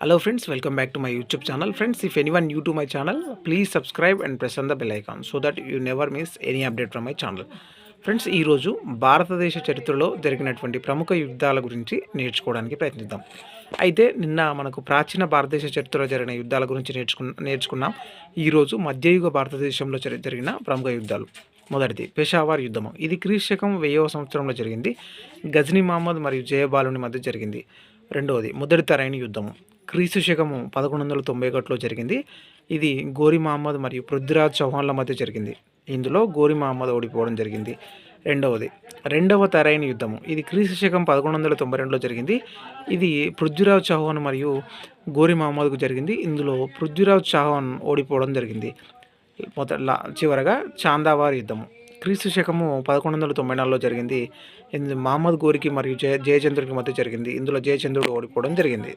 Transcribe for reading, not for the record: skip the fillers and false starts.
Hello friends, welcome back to my YouTube channel. Friends, if anyone new to my channel, please subscribe and press on the bell icon so that you never miss any update from my channel. Friends ఈరోజు భారతదేశ చరిత్రలో జరిగినటువంటి ప్రముఖ యుద్ధాల గురించి నేర్చుకోవడానికి ప్రయత్నిద్దాం. అయితే నిన్న మనకు ప్రాచీన భారతదేశ చరిత్రలో జరిగిన యుద్ధాల గురించి నేర్చుకున్నాం. ఈరోజు మధ్యయుగ భారతదేశంలో జరిగిన ప్రముఖ యుద్ధాలు. మొదటిది పెషావర్ యుద్ధము. ఇది క్రీస్తు శకం 1000వ సంవత్సరంలో జరిగింది. గజనీ మహమ్మద్ మరియు జయబాలుని మధ్య జరిగింది. రెండవది మొదటి తరైన యుద్ధము. క్రీస్తు శకము 1191లో జరిగింది. ఇది గోరి మహమ్మద్ మరియు పృథ్వీరాజ్ చౌహాన్ల మధ్య జరిగింది. ఇందులో గోరి మహమ్మద్ ఓడిపోవడం జరిగింది. రెండవ తరైన యుద్ధము. ఇది క్రీస్తు శకం 1192లో జరిగింది. ఇది పృథ్వీరాజ్ చౌహాన్ మరియు గోరి మహమ్మద్కు జరిగింది. ఇందులో పృథ్వీరాజ్ చౌహాన్ ఓడిపోవడం జరిగింది. చివరగా చాందావార్ యుద్ధము. క్రీస్తు శకము 1194లో జరిగింది. మహమ్మద్ గోరికి మరియు జయచంద్రుడికి మధ్య జరిగింది. ఇందులో జయచంద్రుడు ఓడిపోవడం జరిగింది.